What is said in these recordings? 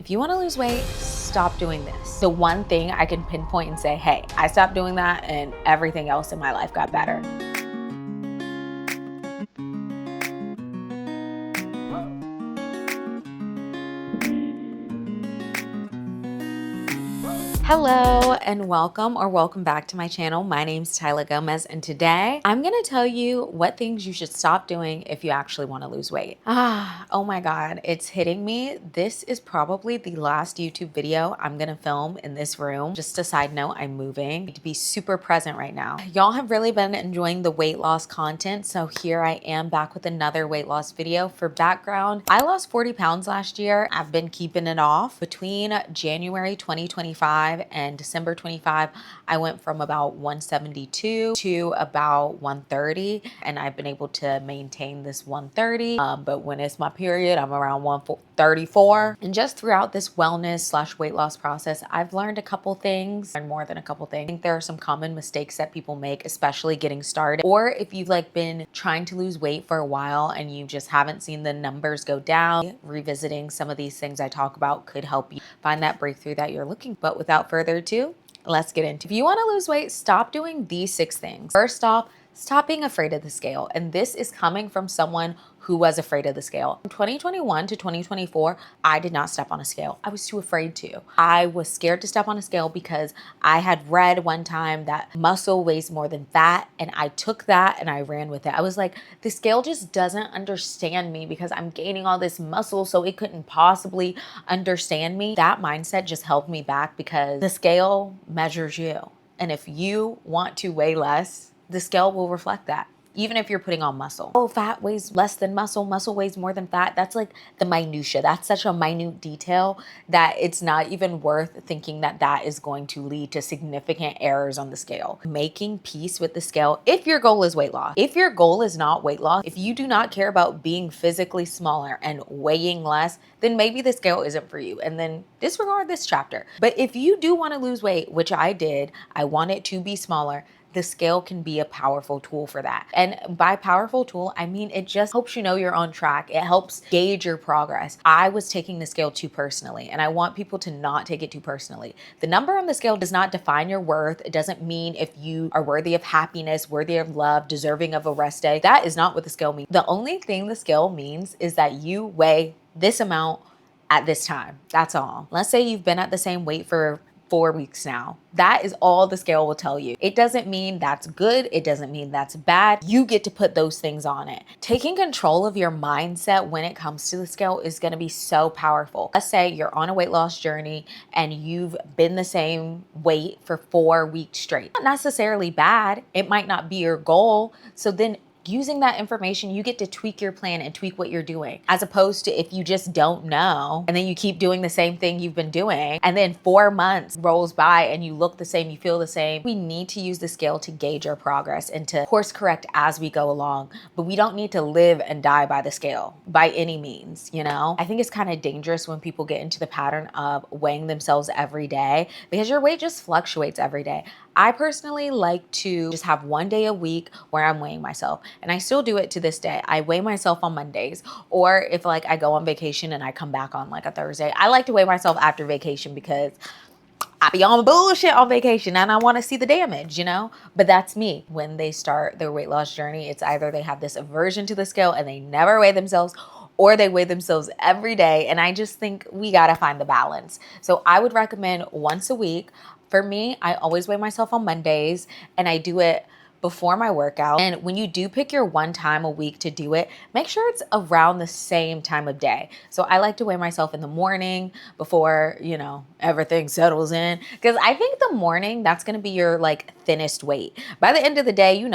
If you want to lose weight, stop doing this. The one thing I can pinpoint and say, hey, I stopped doing that and everything else in my life got better. Hello and welcome back to my channel. My name's Tyler Gomez, and today I'm gonna tell you what things you should stop doing if you actually want to lose weight. Oh my God, it's hitting me. This is probably the last YouTube video I'm gonna film in this room. Just a side note, I'm moving to be super present right now. Y'all have really been enjoying the weight loss content, so here I am back with another weight loss video. For background, I lost 40 pounds last year. I've been keeping it off. Between January 2025 and December 25, I went from about 172 to about 130, and I've been able to maintain this 130. But when it's my period, I'm around 134. And just throughout this wellness / weight loss process, I've learned a couple things, and more than a couple things. I think there are some common mistakes that people make, especially getting started, or if you've been trying to lose weight for a while and you just haven't seen the numbers go down. Revisiting some of these things I talk about could help you find that breakthrough that you're looking for. But without further ado, let's get into it. If you want to lose weight, stop doing these 6 things. First off, stop being afraid of the scale. And this is coming from someone who was afraid of the scale. From 2021 to 2024, I did not step on a scale. I was too afraid to. I was scared to step on a scale because I had read one time that muscle weighs more than fat, and I took that and I ran with it. I was like, the scale just doesn't understand me because I'm gaining all this muscle, so it couldn't possibly understand me. That mindset just held me back because the scale measures you. And if you want to weigh less, the scale will reflect that. Even if you're putting on muscle. Oh, fat weighs less than muscle. Muscle weighs more than fat. That's like the minutia. That's such a minute detail that it's not even worth thinking that that is going to lead to significant errors on the scale. Making peace with the scale if your goal is weight loss. If your goal is not weight loss, if you do not care about being physically smaller and weighing less, then maybe the scale isn't for you. And then disregard this chapter. But if you do want to lose weight, which I did, I want it to be smaller, the scale can be a powerful tool for that. And by powerful tool, I mean, it just helps you know you're on track. It helps gauge your progress. I was taking the scale too personally, and I want people to not take it too personally. The number on the scale does not define your worth. It doesn't mean if you are worthy of happiness, worthy of love, deserving of a rest day. That is not what the scale means. The only thing the scale means is that you weigh this amount at this time. That's all. Let's say you've been at the same weight for 4 weeks now. That is all the scale will tell you. It doesn't mean that's good. It doesn't mean that's bad. You get to put those things on it. Taking control of your mindset when it comes to the scale is going to be so powerful. Let's say you're on a weight loss journey and you've been the same weight for 4 weeks straight. Not necessarily bad. It might not be your goal. So then using that information, you get to tweak your plan and tweak what you're doing, as opposed to if you just don't know and then you keep doing the same thing you've been doing and then 4 months rolls by and you look the same, you feel the same. We need to use the scale to gauge our progress and to course correct as we go along, but we don't need to live and die by the scale by any means, you know? I think it's kind of dangerous when people get into the pattern of weighing themselves every day because your weight just fluctuates every day. I personally like to just have 1 day a week where I'm weighing myself. And I still do it to this day. I weigh myself on Mondays, or if I go on vacation and I come back on a Thursday. I like to weigh myself after vacation because I be on bullshit on vacation and I want to see the damage, you know? But that's me. When they start their weight loss journey, it's either they have this aversion to the scale and they never weigh themselves, or they weigh themselves every day. And I just think we got to find the balance. So I would recommend once a week. For me, I always weigh myself on Mondays, and I do it before my workout. And when you do pick your one time a week to do it, make sure it's around the same time of day. So I like to weigh myself in the morning before, everything settles in. Because I think the morning, that's going to be your thinnest weight. By the end of the day,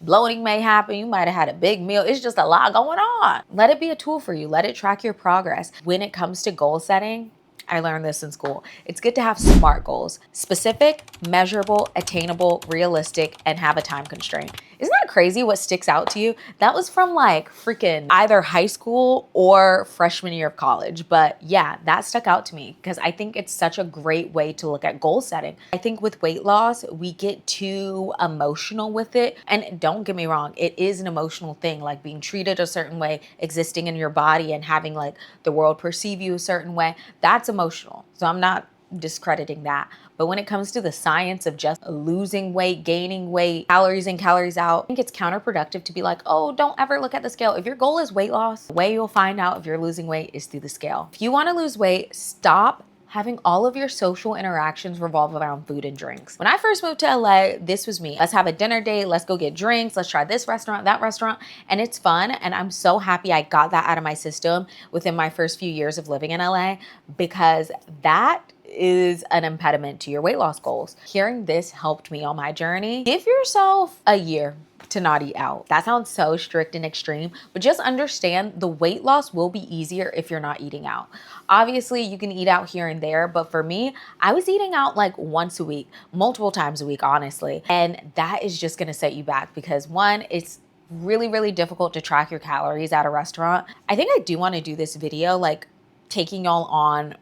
bloating may happen. You might have had a big meal. It's just a lot going on. Let it be a tool for you. Let it track your progress. When it comes to goal setting, I learned this in school. It's good to have SMART goals: specific, measurable, attainable, realistic, and have a time constraint. Isn't that crazy what sticks out to you? That was from like freaking either high school or freshman year of college. But yeah, that stuck out to me because I think it's such a great way to look at goal setting. I think with weight loss, we get too emotional with it. And don't get me wrong, it is an emotional thing, like being treated a certain way, existing in your body and having like the world perceive you a certain way. That's emotional. So I'm not discrediting that. But when it comes to the science of just losing weight, gaining weight, calories in, calories out, I think it's counterproductive to be like, oh, don't ever look at the scale. If your goal is weight loss, the way you'll find out if you're losing weight is through the scale. If you want to lose weight, stop having all of your social interactions revolve around food and drinks. When I first moved to LA, this was me. Let's have a dinner date. Let's go get drinks. Let's try this restaurant, that restaurant. And it's fun. And I'm so happy I got that out of my system within my first few years of living in LA, because that is an impediment to your weight loss goals. Hearing this helped me on my journey. Give yourself a year to not eat out. That sounds so strict and extreme, but just understand the weight loss will be easier if you're not eating out. Obviously, you can eat out here and there, but for me, I was eating out like once a week, multiple times a week, honestly. And that is just gonna set you back because one, it's really, really difficult to track your calories at a restaurant. I think I do wanna do this video, like taking y'all on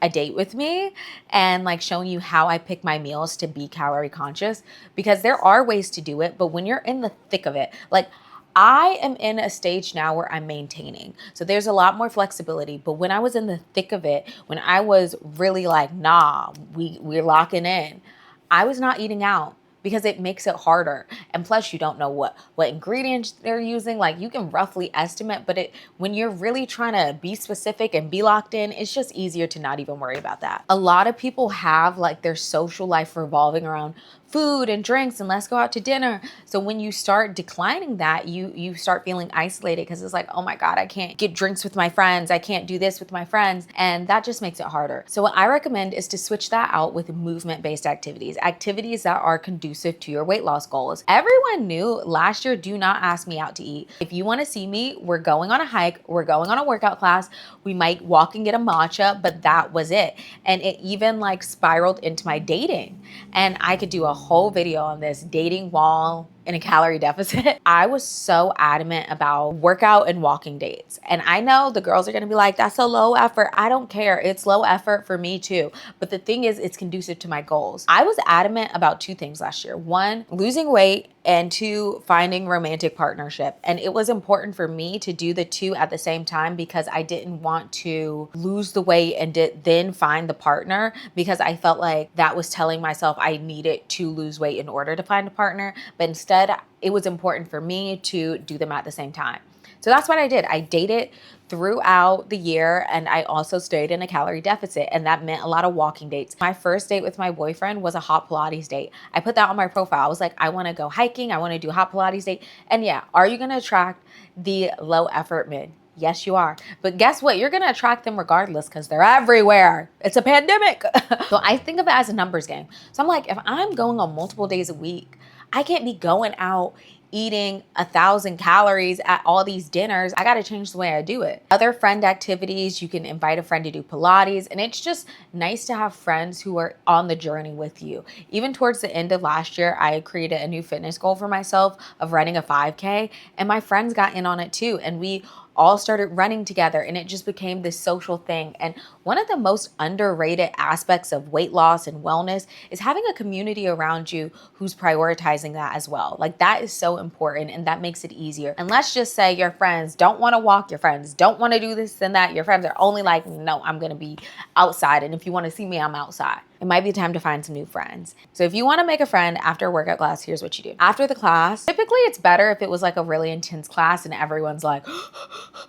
a date with me and like showing you how I pick my meals to be calorie conscious, because there are ways to do it, but when you're in the thick of it, like I am in a stage now where I'm maintaining. So there's a lot more flexibility, but when I was in the thick of it, when I was really like, nah, we're locking in, I was not eating out, because it makes it harder. And plus you don't know what ingredients they're using. Like you can roughly estimate, but when you're really trying to be specific and be locked in, it's just easier to not even worry about that. A lot of people have like their social life revolving around food and drinks and let's go out to dinner. So when you start declining that, you start feeling isolated because it's like, oh my God, I can't get drinks with my friends. I can't do this with my friends. And that just makes it harder. So what I recommend is to switch that out with movement-based activities that are conducive to your weight loss goals. Everyone knew last year, do not ask me out to eat. If you want to see me, we're going on a hike, we're going on a workout class, we might walk and get a matcha, but that was it. And it even like spiraled into my dating. And I could do a whole video on this, dating while in a calorie deficit. I was so adamant about workout and walking dates. And I know the girls are gonna be like, that's a low effort. I don't care. It's low effort for me too. But the thing is, it's conducive to my goals. I was adamant about two things last year. One, losing weight, and two, finding romantic partnership. And it was important for me to do the two at the same time because I didn't want to lose the weight and then find the partner, because I felt like that was telling myself I needed to lose weight in order to find a partner. But instead, it was important for me to do them at the same time. So that's what I did. I dated throughout the year and I also stayed in a calorie deficit, and that meant a lot of walking dates. My first date with my boyfriend was a hot Pilates date. I put that on my profile. I was like, I want to go hiking. I want to do a hot Pilates date. And yeah, are you going to attract the low effort men? Yes, you are. But guess what? You're going to attract them regardless because they're everywhere. It's a pandemic. So I think of it as a numbers game. So I'm like, if I'm going on multiple days a week, I can't be going out eating 1,000 calories at all these dinners. I got to change the way I do it. Other friend activities, you can invite a friend to do Pilates, and it's just nice to have friends who are on the journey with you. Even towards the end of last year, I created a new fitness goal for myself of running a 5K, and my friends got in on it too. And we all started running together, and it just became this social thing. And one of the most underrated aspects of weight loss and wellness is having a community around you who's prioritizing that as well. Like that is so important, and that makes it easier. And let's just say your friends don't want to walk, your friends don't want to do this and that. Your friends are only like, no, I'm going to be outside. And if you want to see me, I'm outside. It might be time to find some new friends. So if you want to make a friend after a workout class, here's what you do. After the class, typically it's better if it was like a really intense class and everyone's like,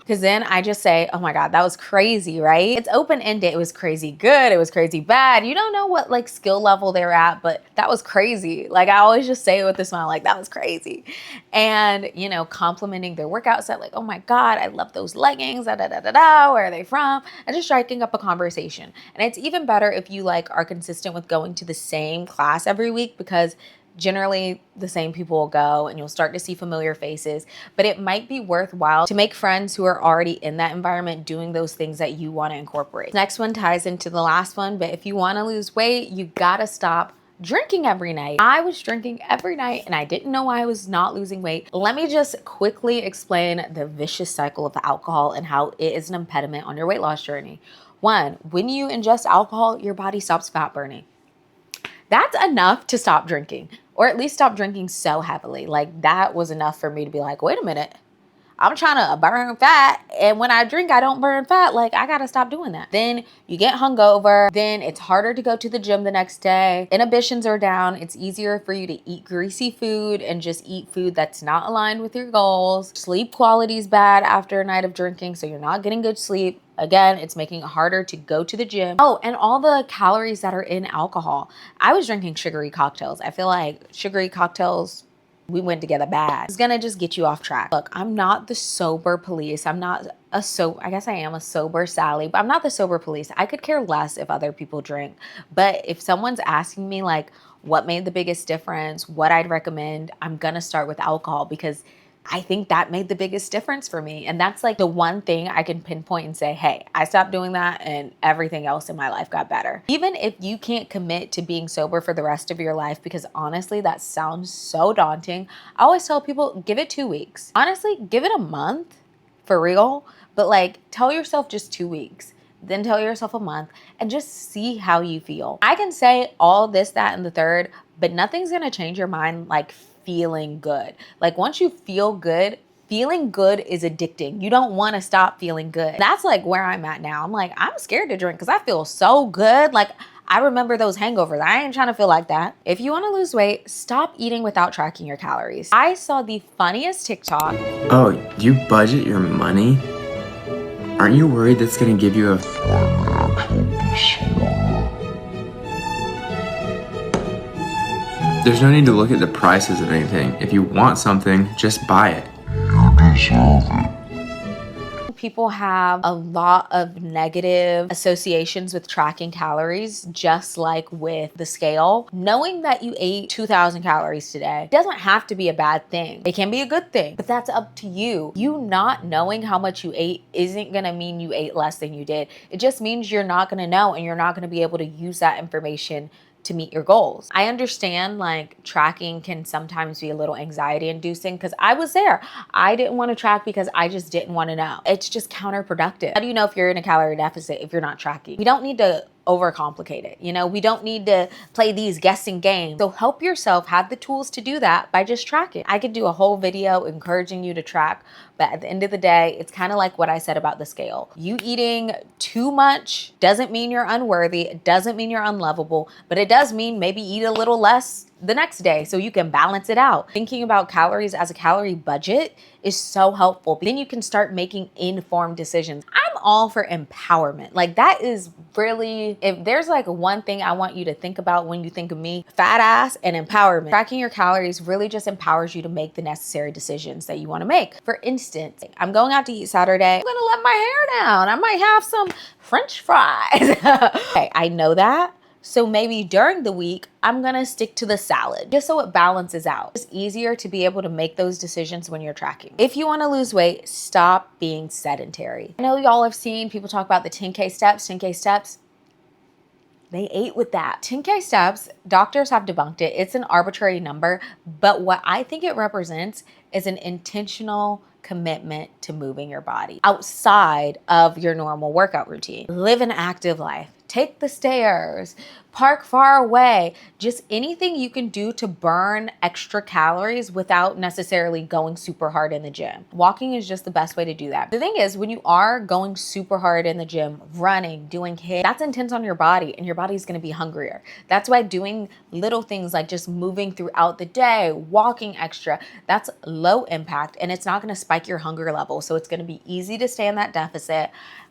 because then I just say, oh my God, that was crazy, right? It's open-ended. It was crazy good. It was crazy bad. You don't know what like skill level they're at, but that was crazy. Like I always just say it with a smile, like that was crazy. And, you know, complimenting their workout set, like, oh my God, I love those leggings, da, da, da, da, da, where are they from? And just striking up a conversation. And it's even better if you like are consistent with going to the same class every week, because generally the same people will go and you'll start to see familiar faces. But it might be worthwhile to make friends who are already in that environment doing those things that you want to incorporate. Next one ties into the last one, but if you want to lose weight, you gotta stop drinking every night. I was drinking every night and I didn't know I was not losing weight. Let me just quickly explain the vicious cycle of alcohol and how it is an impediment on your weight loss journey. One, when you ingest alcohol, your body stops fat burning. That's enough to stop drinking, or at least stop drinking so heavily. Like that was enough for me to be like, wait a minute, I'm trying to burn fat. And when I drink, I don't burn fat. Like I gotta stop doing that. Then you get hungover. Then it's harder to go to the gym the next day. Inhibitions are down. It's easier for you to eat greasy food and just eat food that's not aligned with your goals. Sleep quality is bad after a night of drinking, so you're not getting good sleep. Again, it's making it harder to go to the gym. Oh, and all the calories that are in alcohol. I was drinking sugary cocktails. I feel like sugary cocktails, we went together bad. It's gonna just get you off track. Look, I'm not the sober police. I'm not I guess I am a sober Sally, but I'm not the sober police. I could care less if other people drink. But if someone's asking me like what made the biggest difference, what I'd recommend, I'm gonna start with alcohol because I think that made the biggest difference for me. And that's like the one thing I can pinpoint and say, hey, I stopped doing that and everything else in my life got better. Even if you can't commit to being sober for the rest of your life, because honestly, that sounds so daunting. I always tell people, give it 2 weeks. Honestly, give it a month for real. But like, tell yourself just 2 weeks. Then tell yourself a month and just see how you feel. I can say all this, that, and the third, but nothing's gonna change your mind like feeling good. Like once you feel good, feeling good is addicting. You don't want to stop feeling good. That's like where I'm at now. I'm like, I'm scared to drink because I feel so good. Like I remember those hangovers. I ain't trying to feel like that. If you want to lose weight, stop eating without tracking your calories. I saw the funniest TikTok. Oh, you budget your money? Aren't you worried that's gonna give you a financial disorder? There's no need to look at the prices of anything. If you want something, just buy it. You deserve it. People have a lot of negative associations with tracking calories, just like with the scale. Knowing that you ate 2,000 calories today doesn't have to be a bad thing. It can be a good thing, but that's up to you. You not knowing how much you ate isn't gonna mean you ate less than you did. It just means you're not gonna know and you're not gonna be able to use that information to meet your goals. I understand like tracking can sometimes be a little anxiety inducing because I was there. I didn't want to track because I just didn't want to know. It's just counterproductive. How do you know if you're in a calorie deficit if you're not tracking? We don't need to overcomplicate it. You know, we don't need to play these guessing games. So help yourself have the tools to do that by just tracking. I could do a whole video encouraging you to track, but at the end of the day, it's kind of like what I said about the scale. You eating too much doesn't mean you're unworthy. It doesn't mean you're unlovable, but it does mean maybe eat a little less the next day so you can balance it out. Thinking about calories as a calorie budget is so helpful. Then you can start making informed decisions. I'm all for empowerment. Like that is really, if there's like one thing I want you to think about when you think of me, fat ass and empowerment. Tracking your calories really just empowers you to make the necessary decisions that you want to make. For instance, I'm going out to eat Saturday. I'm gonna let my hair down. I might have some French fries. Okay, I know that. So maybe during the week, I'm gonna stick to the salad just so it balances out. It's easier to be able to make those decisions when you're tracking. If you wanna lose weight, stop being sedentary. I know y'all have seen people talk about the 10K steps, 10K steps. They ate with that. 10K steps, doctors have debunked it. It's an arbitrary number, but what I think it represents is an intentional commitment to moving your body outside of your normal workout routine. Live an active life. Take the stairs, park far away, just anything you can do to burn extra calories without necessarily going super hard in the gym. Walking is just the best way to do that. The thing is, when you are going super hard in the gym, running, doing HIIT, that's intense on your body and your body's gonna be hungrier. That's why doing little things like just moving throughout the day, walking extra, that's low impact and it's not gonna spike your hunger level. So it's gonna be easy to stay in that deficit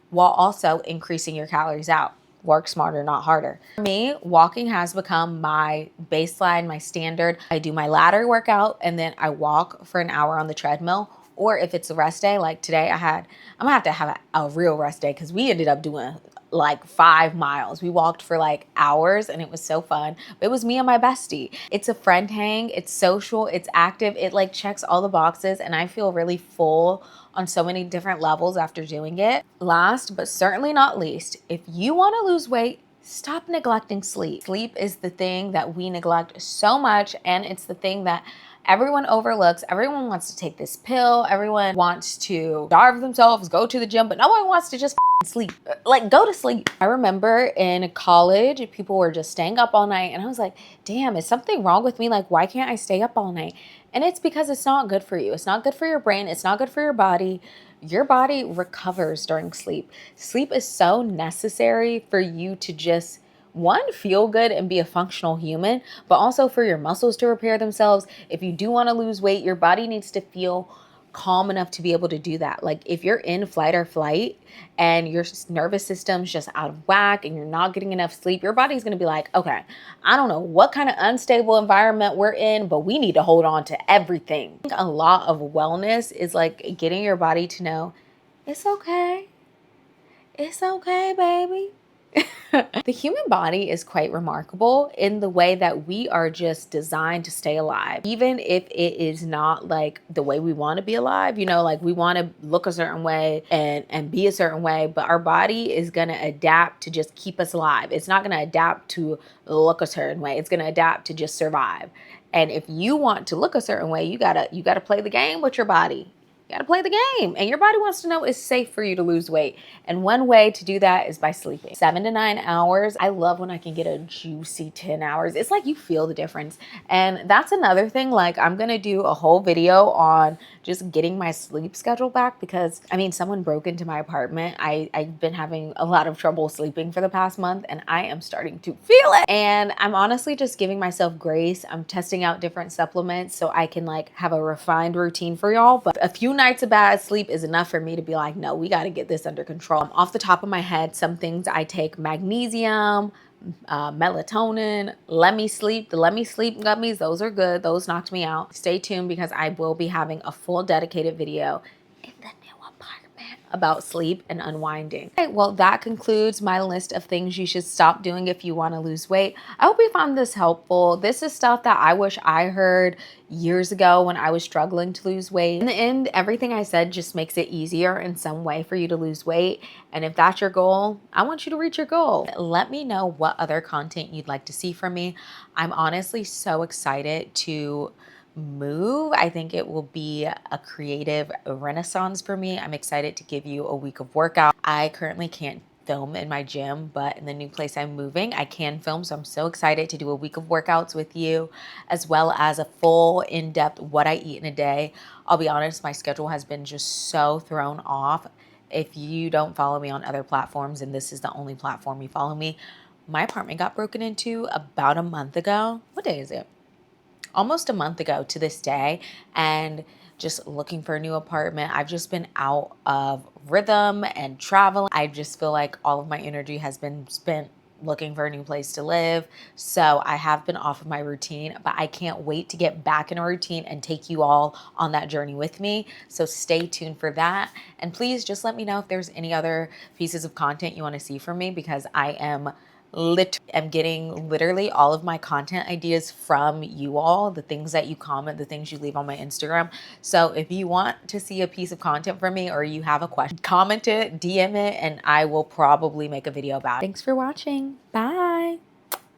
while also increasing your calories out. Work smarter, not harder. For me, walking has become my baseline, my standard. I do my ladder workout and then I walk for an hour on the treadmill. Or if it's a rest day, like today I'm gonna have to have a real rest day because we ended up doing like 5 miles. We walked for like hours and it was so fun. But it was me and my bestie. It's a friend hang, it's social, it's active, it like checks all the boxes and I feel really full on so many different levels after doing it. Last but certainly not least, if you want to lose weight, stop neglecting sleep. Sleep is the thing that we neglect so much, and it's the thing that everyone overlooks. Everyone wants to take this pill. Everyone wants to starve themselves, go to the gym, but no one wants to just sleep. Like, go to sleep. I remember in college, people were just staying up all night, and I was like, damn, is something wrong with me? Like, why can't I stay up all night? And it's because it's not good for you. It's not good for your brain. It's not good for your body. Your body recovers during sleep. Sleep is so necessary for you to just, one, feel good and be a functional human, but also for your muscles to repair themselves. If you do want to lose weight, your body needs to feel calm enough to be able to do that. Like, if you're in flight or flight and your nervous system's just out of whack and you're not getting enough sleep, your body's going to be like, okay, I don't know what kind of unstable environment we're in, but we need to hold on to everything. A lot of wellness is like getting your body to know it's okay. It's okay, baby. The human body is quite remarkable in the way that we are just designed to stay alive. Even if it is not like the way we want to be alive, you know, like we want to look a certain way and be a certain way, but our body is going to adapt to just keep us alive. It's not going to adapt to look a certain way. It's going to adapt to just survive. And if you want to look a certain way, you gotta play the game with your body. You gotta play the game. And your body wants to know it's safe for you to lose weight. And one way to do that is by sleeping. 7 to 9 hours. I love when I can get a juicy 10 hours. It's like you feel the difference. And that's another thing. Like, I'm gonna do a whole video on just getting my sleep schedule back, because I mean, someone broke into my apartment. I've been having a lot of trouble sleeping for the past month, and I am starting to feel it. And I'm honestly just giving myself grace. I'm testing out different supplements so I can like have a refined routine for y'all. But a few nights of bad sleep is enough for me to be like, no, we got to get this under control. Off the top of my head, some things I take: magnesium, melatonin, let me sleep. The let me sleep gummies, those are good. Those knocked me out. Stay tuned, because I will be having a full dedicated video in the new apartment about sleep and unwinding. Okay, well, that concludes my list of things you should stop doing if you want to lose weight. I hope you found this helpful. This is stuff that I wish I heard years ago when I was struggling to lose weight. In the end, everything I said just makes it easier in some way for you to lose weight. And if that's your goal, I want you to reach your goal. Let me know what other content you'd like to see from me. I'm honestly so excited to move. I think it will be a creative renaissance for me. I'm excited to give you a week of workout. I currently can't film in my gym, but in the new place I'm moving, I can film. So I'm so excited to do a week of workouts with you, as well as a full in-depth what I eat in a day. I'll be honest, my schedule has been just so thrown off. If you don't follow me on other platforms, and this is the only platform you follow me, my apartment got broken into about a month ago. What day is it? Almost a month ago to this day. And just looking for a new apartment, I've just been out of rhythm and traveling. I just feel like all of my energy has been spent looking for a new place to live. So I have been off of my routine, but I can't wait to get back in a routine and take you all on that journey with me. So stay tuned for that. And please just let me know if there's any other pieces of content you want to see from me, because I am getting literally all of my content ideas from you all, the things that you comment, the things you leave on my Instagram. So if you want to see a piece of content from me, or you have a question, comment it, DM it, and I will probably make a video about it. Thanks for watching. Bye.